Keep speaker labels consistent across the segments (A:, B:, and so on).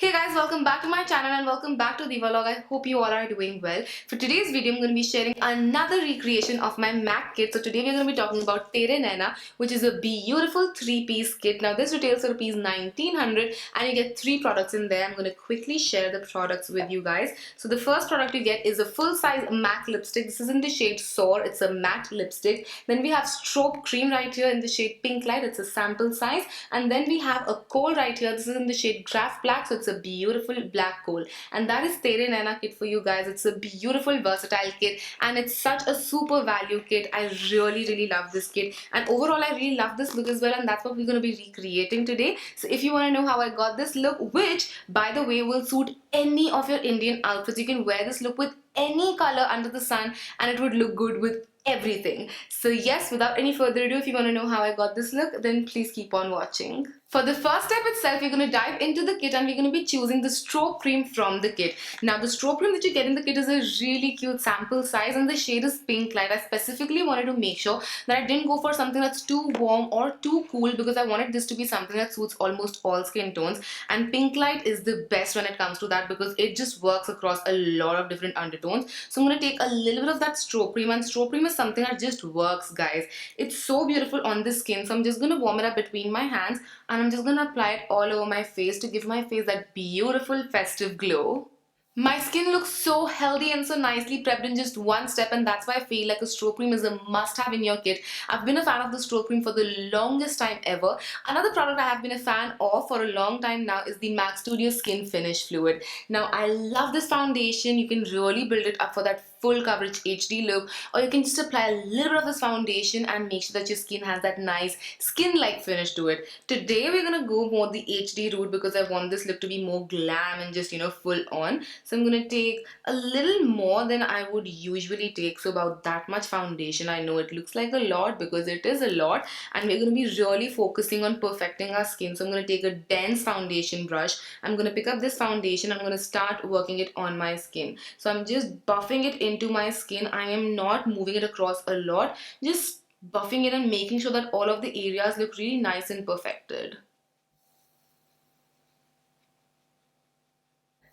A: Hey guys, welcome back to my channel and welcome back to the vlog. I hope you all are doing well. For today's video, I'm going to be sharing another recreation of my MAC kit. So today we're going to be talking about Tere Naina, which is a beautiful 3-piece kit. Now this retails for rupees 1900 and you get 3 products in there. I'm going to quickly share the products with you guys. So the first product you get is a full-size MAC lipstick. This is in the shade Soar. It's a matte lipstick. Then we have Strobe Cream right here in the shade Pink Light. It's a sample size. And then we have a Kohl right here. This is in the shade Graph Black. So it's a beautiful black kohl, and that is Tere Naina kit for you guys. It's a beautiful versatile kit and it's such a super value kit. I really love this kit, and overall I really love this look as well, and that's what we're going to be recreating today. So if you want to know how I got this look, which by the way will suit any of your Indian outfits, you can wear this look with any color under the sun and it would look good with everything. So yes, without any further ado, if you want to know how I got this look, then please keep on watching. For the first step itself, we're going to dive into the kit and we're going to be choosing the strobe cream from the kit. Now the strobe cream that you get in the kit is a really cute sample size and the shade is Pink Light. I specifically wanted to make sure that I didn't go for something that's too warm or too cool because I wanted this to be something that suits almost all skin tones, and Pink Light is the best when it comes to that because it just works across a lot of different undertones. So I'm going to take a little bit of that strobe cream, and strobe cream is something that just works, guys. It's so beautiful on the skin. So I'm just going to warm it up between my hands and I'm just going to apply it all over my face to give my face that beautiful festive glow. My skin looks so healthy and so nicely prepped in just one step, and that's why I feel like a strobe cream is a must-have in your kit. I've been a fan of the strobe cream for the longest time ever. Another product I have been a fan of for a long time now is the MAC Studio Skin Finish Fluid. Now I love this foundation. You can really build it up for that full coverage HD look, or you can just apply a little bit of this foundation and make sure that your skin has that nice skin-like finish to it. Today we're gonna go more the HD route because I want this look to be more glam and just, you know, full on. So I'm gonna take a little more than I would usually take, so about that much foundation. I know it looks like a lot because it is a lot, and we're gonna be really focusing on perfecting our skin. So I'm gonna take a dense foundation brush. I'm gonna pick up this foundation. I'm gonna start working it on my skin. So I'm just buffing it into my skin. I am not moving it across a lot, just buffing it and making sure that all of the areas look really nice and perfected.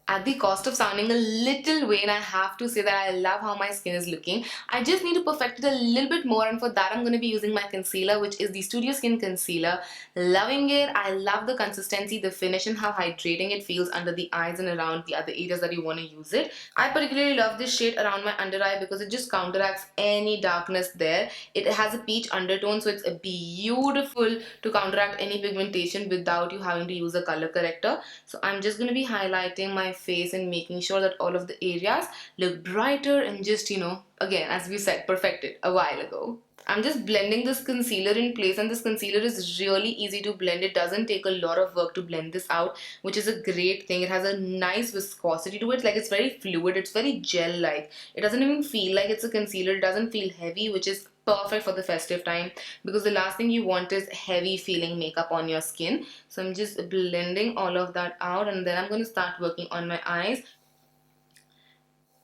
A: At the cost of sounding a little vain, I have to say that I love how my skin is looking. I just need to perfect it a little bit more, and for that I'm going to be using my concealer, which is the Studio Skin Concealer. Loving it. I love the consistency, the finish, and how hydrating it feels under the eyes and around the other areas that you want to use it. I particularly love this shade around my under eye because it just counteracts any darkness there. It has a peach undertone, so it's beautiful to counteract any pigmentation without you having to use a color corrector. So I'm just going to be highlighting my face and making sure that all of the areas look brighter and just, you know, again, as we said, perfected a while ago. I'm just blending this concealer in place, and this concealer is really easy to blend. It doesn't take a lot of work to blend this out, which is a great thing. It has a nice viscosity to it, like it's very fluid, it's very gel-like. It doesn't even feel like it's a concealer. It doesn't feel heavy, which is perfect for the festive time because the last thing you want is heavy feeling makeup on your skin. So I'm just blending all of that out, and then I'm going to start working on my eyes.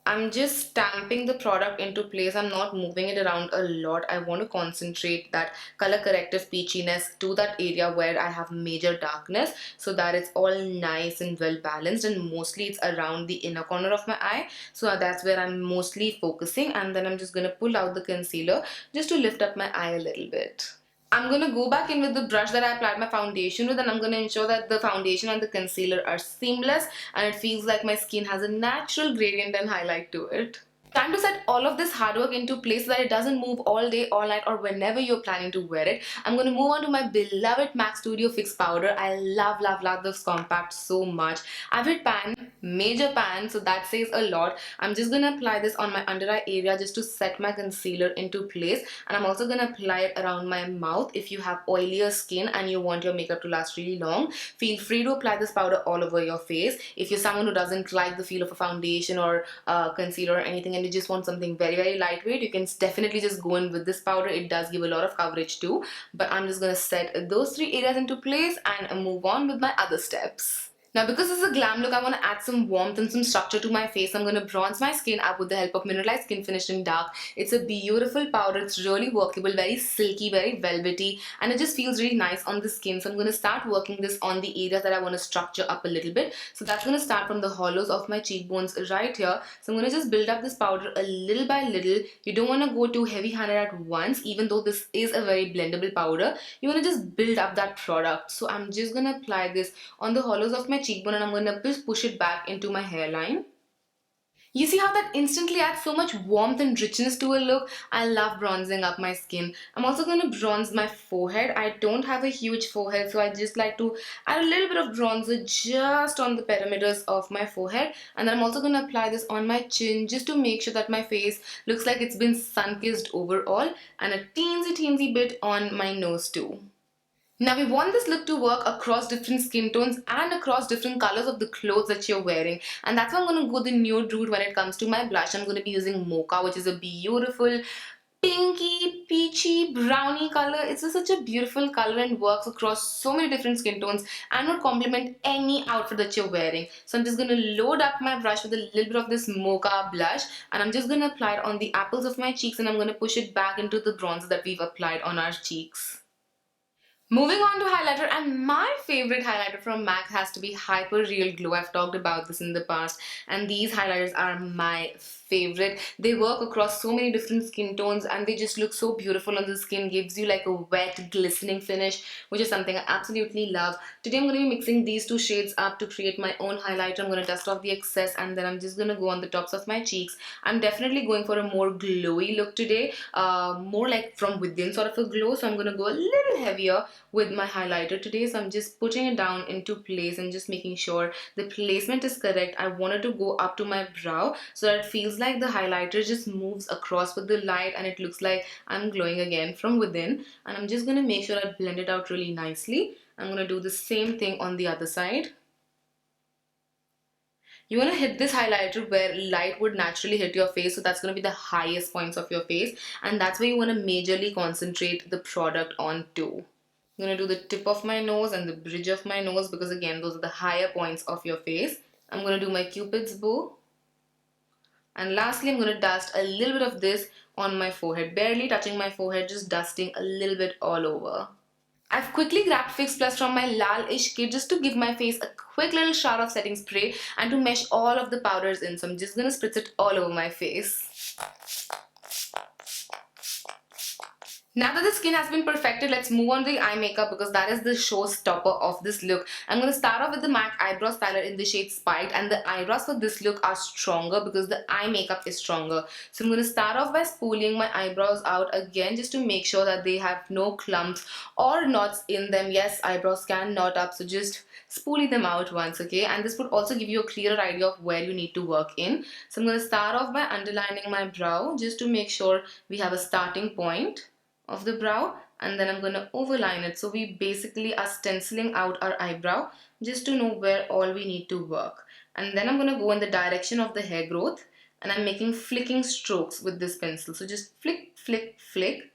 A: I'm just stamping the product into place. I'm not moving it around a lot. I want to concentrate that color corrective peachiness to that area where I have major darkness so that it's all nice and well balanced, and mostly it's around the inner corner of my eye. So that's where I'm mostly focusing, and then I'm just going to pull out the concealer just to lift up my eye a little bit. I'm going to go back in with the brush that I applied my foundation with, and I'm going to ensure that the foundation and the concealer are seamless and it feels like my skin has a natural gradient and highlight to it. Time to set all of this hard work into place so that it doesn't move all day, all night, or whenever you're planning to wear it. I'm going to move on to my beloved MAC Studio Fix Powder. I love this compact so much. I've hit pan, major pan, so that says a lot. I'm just going to apply this on my under eye area just to set my concealer into place, and I'm also going to apply it around my mouth. If you have oilier skin and you want your makeup to last really long, feel free to apply this powder all over your face. If you're someone who doesn't like the feel of a foundation or concealer or anything, and you just want something very lightweight, you can definitely just go in with this powder. It does give a lot of coverage too, but I'm just going to set those 3 areas into place and move on with my other steps. Now, because this is a glam look, I want to add some warmth and some structure to my face. I'm going to bronze my skin up with the help of Mineralized Skin Finish in Dark. It's a beautiful powder. It's really workable, very silky, very velvety, and it just feels really nice on the skin. So I'm going to start working this on the areas that I want to structure up a little bit. So that's going to start from the hollows of my cheekbones right here. So I'm going to just build up this powder a little by little. You don't want to go too heavy-handed at once, even though this is a very blendable powder. You want to just build up that product. So I'm just going to apply this on the hollows of my cheekbone, and I'm going to just push it back into my hairline. You see how that instantly adds so much warmth and richness to a look? I love bronzing up my skin. I'm also going to bronze my forehead. I don't have a huge forehead, so I just like to add a little bit of bronzer just on the perimeters of my forehead. And then I'm also going to apply this on my chin just to make sure that my face looks like it's been sun-kissed overall, and a teensy bit on my nose too. Now we want this look to work across different skin tones and across different colors of the clothes that you're wearing. And that's why I'm going to go the nude route when it comes to my blush. I'm going to be using Mocha, which is a beautiful pinky, peachy, brownie color. It's such a beautiful color and works across so many different skin tones and would complement any outfit that you're wearing. So I'm just going to load up my brush with a little bit of this Mocha blush, and I'm just going to apply it on the apples of my cheeks, and I'm going to push it back into the bronzer that we've applied on our cheeks. Moving on to highlighter, and my favorite highlighter from MAC has to be Hyper Real Glow. I've talked about this in the past, and these highlighters are my favorite. They work across so many different skin tones, and they just look so beautiful on the skin, gives you like a wet, glistening finish, which is something I absolutely love. Today I'm going to be mixing these two shades up to create my own highlighter. I'm going to dust off the excess, and then I'm just going to go on the tops of my cheeks. I'm definitely going for a more glowy look today, more like from within sort of a glow, so I'm going to go a little heavier with my highlighter today. So I'm just putting it down into place and just making sure the placement is correct. I wanted to go up to my brow so that it feels like the highlighter just moves across with the light and it looks like I'm glowing again from within. And I'm just going to make sure I blend it out really nicely. I'm going to do the same thing on the other side. You want to hit this highlighter where light would naturally hit your face, so that's going to be the highest points of your face, and that's where you want to majorly concentrate the product on too. I'm going to do the tip of my nose and the bridge of my nose because again those are the higher points of your face. I'm going to do my cupid's bow, and lastly I'm going to dust a little bit of this on my forehead, barely touching my forehead, just dusting a little bit all over. I've quickly grabbed Fix Plus from my Lal-ish kit just to give my face a quick little shower of setting spray and to mesh all of the powders in. So I'm just going to spritz it all over my face. Now that the skin has been perfected, let's move on to the eye makeup because that is the showstopper of this look. I'm going to start off with the MAC Eyebrow Styler in the shade Spiked, and the eyebrows for this look are stronger because the eye makeup is stronger. So I'm going to start off by spooling my eyebrows out again just to make sure that they have no clumps or knots in them. Yes, eyebrows can knot up, so just spoolie them out once, okay? And this would also give you a clearer idea of where you need to work in. So I'm going to start off by underlining my brow just to make sure we have a starting point of the brow, and then I'm going to overline it. So we basically are stenciling out our eyebrow just to know where all we need to work. And then I'm going to go in the direction of the hair growth, and I'm making flicking strokes with this pencil. So just flick, flick, flick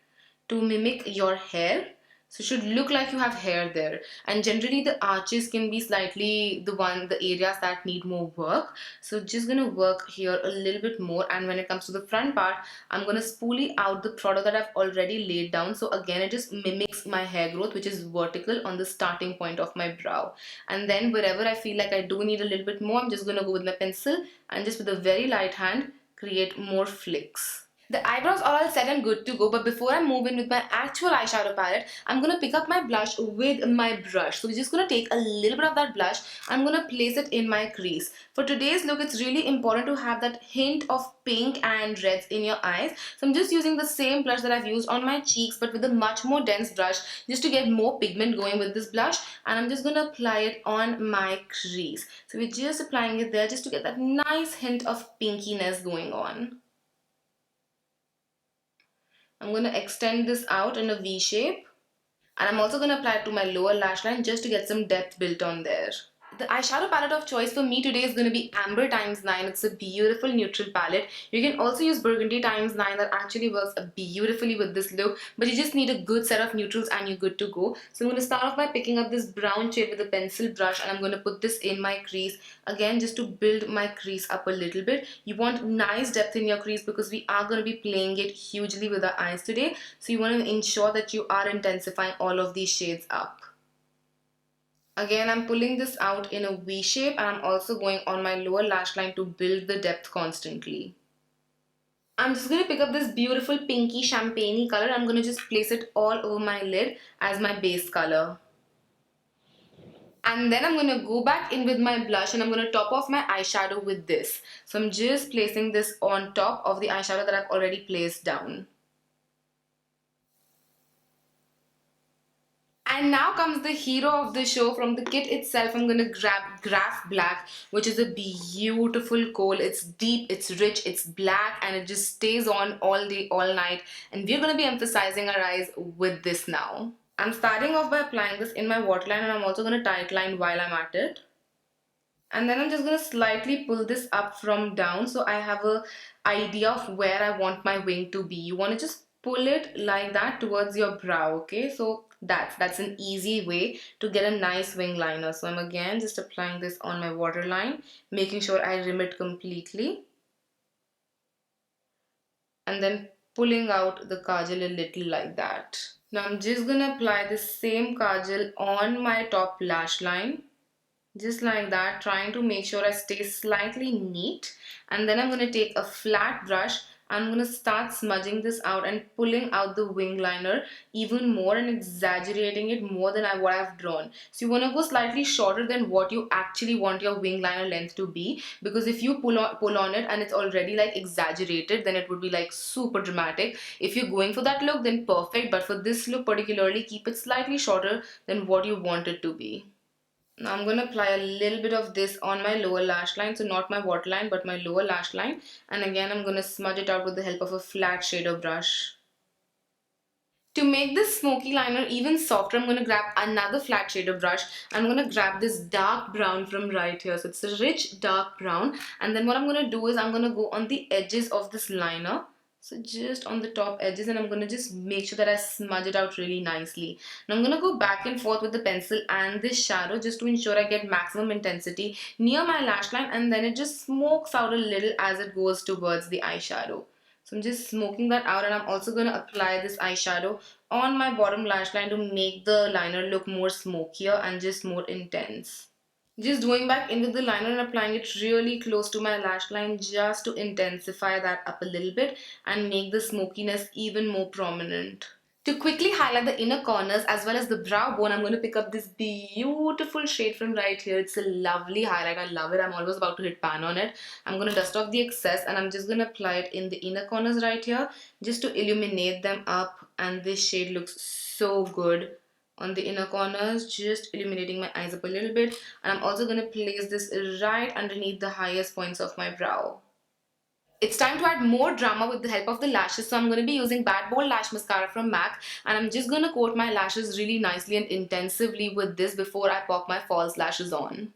A: to mimic your hair. So it should look like you have hair there. And generally the arches can be slightly the areas that need more work. So just gonna work here a little bit more. And when it comes to the front part, I'm gonna spoolie out the product that I've already laid down. So again, it just mimics my hair growth, which is vertical on the starting point of my brow. And then wherever I feel like I do need a little bit more, I'm just gonna go with my pencil and just with a very light hand, create more flicks. The eyebrows are all set and good to go, but before I move in with my actual eyeshadow palette, I'm going to pick up my blush with my brush. So we're just going to take a little bit of that blush. I'm going to place it in my crease. For today's look, it's really important to have that hint of pink and reds in your eyes. So I'm just using the same blush that I've used on my cheeks, but with a much more dense brush, just to get more pigment going with this blush. And I'm just going to apply it on my crease. So we're just applying it there just to get that nice hint of pinkiness going on. I'm going to extend this out in a V shape, and I'm also going to apply it to my lower lash line just to get some depth built on there. The eyeshadow palette of choice for me today is going to be Amber times 9. It's a beautiful neutral palette. You can also use Burgundy times 9. That actually works beautifully with this look, but you just need a good set of neutrals and you're good to go. So I'm going to start off by picking up this brown shade with a pencil brush, and I'm going to put this in my crease again just to build my crease up a little bit. You want nice depth in your crease because we are going to be playing it hugely with our eyes today. So you want to ensure that you are intensifying all of these shades up. Again, I'm pulling this out in a V shape, and I'm also going on my lower lash line to build the depth constantly. I'm just going to pick up this beautiful pinky champagne color. I'm going to just place it all over my lid as my base color. And then I'm going to go back in with my blush, and I'm going to top off my eyeshadow with this. So I'm just placing this on top of the eyeshadow that I've already placed down. And now comes the hero of the show. From the kit itself, I'm going to grab Graph Black, which is a beautiful kohl. It's deep, it's rich, it's black, and it just stays on all day, all night. And we're going to be emphasizing our eyes with this now. I'm starting off by applying this in my waterline, and I'm also going to tight line while I'm at it. And then I'm just going to slightly pull this up from down so I have a idea of where I want my wing to be. You want to just pull it like that towards your brow, okay? So that's an easy way to get a nice wing liner. So I'm again just applying this on my waterline, making sure I rim it completely. And then pulling out the kajal a little like that. Now I'm just going to apply the same kajal on my top lash line. Just like that, trying to make sure I stay slightly neat. And then I'm going to take a flat brush. I'm going to start smudging this out and pulling out the wing liner even more and exaggerating it more than what I've drawn. So you want to go slightly shorter than what you actually want your wing liner length to be, because if you pull on it and it's already like exaggerated, then it would be like super dramatic. If you're going for that look, then perfect, but for this look particularly, keep it slightly shorter than what you want it to be. Now I'm going to apply a little bit of this on my lower lash line, so not my waterline but my lower lash line, and again I'm going to smudge it out with the help of a flat shader brush. To make this smoky liner even softer, I'm going to grab another flat shader brush. I'm going to grab this dark brown from right here, so it's a rich dark brown, and then what I'm going to do is I'm going to go on the edges of this liner. So just on the top edges, and I'm going to just make sure that I smudge it out really nicely. Now I'm going to go back and forth with the pencil and this shadow just to ensure I get maximum intensity near my lash line, and then it just smokes out a little as it goes towards the eyeshadow. So I'm just smoking that out, and I'm also going to apply this eyeshadow on my bottom lash line to make the liner look more smokier and just more intense. Just going back in with the liner and applying it really close to my lash line just to intensify that up a little bit and make the smokiness even more prominent. To quickly highlight the inner corners as well as the brow bone, I'm going to pick up this beautiful shade from right here. It's a lovely highlight. I love it. I'm always about to hit pan on it. I'm going to dust off the excess, and I'm just going to apply it in the inner corners right here just to illuminate them up, and this shade looks so good on the inner corners, just illuminating my eyes up a little bit. And I'm also going to place this right underneath the highest points of my brow. It's time to add more drama with the help of the lashes, so I'm going to be using Bad Bold Lash Mascara from MAC, and I'm just going to coat my lashes really nicely and intensively with this before I pop my false lashes on.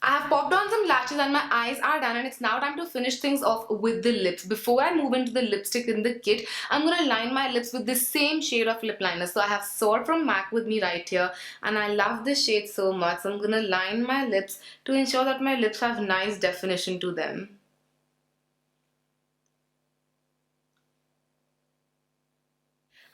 A: I have popped on some lashes and my eyes are done, and it's now time to finish things off with the lips. Before I move into the lipstick in the kit, I'm going to line my lips with the same shade of lip liner. So I have Soar from MAC with me right here, and I love this shade so much. So I'm going to line my lips to ensure that my lips have nice definition to them.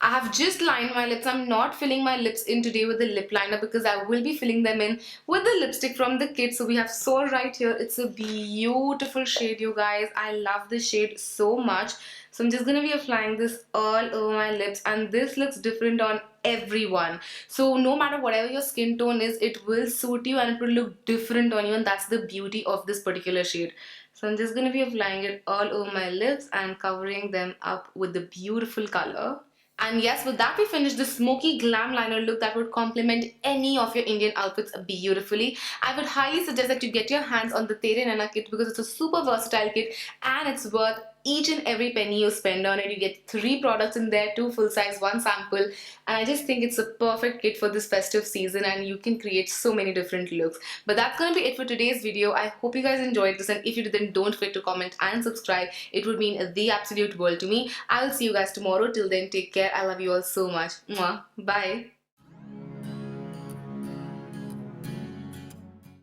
A: I have just lined my lips. I'm not filling my lips in today with the lip liner because I will be filling them in with the lipstick from the kit. So we have Soar right here. It's a beautiful shade, you guys. I love this shade so much. So I'm just going to be applying this all over my lips, and this looks different on everyone. So no matter whatever your skin tone is, it will suit you and it will look different on you, and that's the beauty of this particular shade. So I'm just going to be applying it all over my lips and covering them up with the beautiful color. And yes, with that we finished the smoky glam liner look that would complement any of your Indian outfits beautifully. I would highly suggest that you get your hands on the Tere Naina kit because it's a super versatile kit and it's worth each and every penny you spend on it. You get 3 products in there, 2 full size, 1 sample, and I just think it's a perfect kit for this festive season, and you can create so many different looks. But that's gonna be it for today's video. I hope you guys enjoyed this, and if you didn't, don't forget to comment and subscribe. It would mean the absolute world to me. I will see you guys tomorrow. Till then, take care. I love you all so much. Mwah. Bye.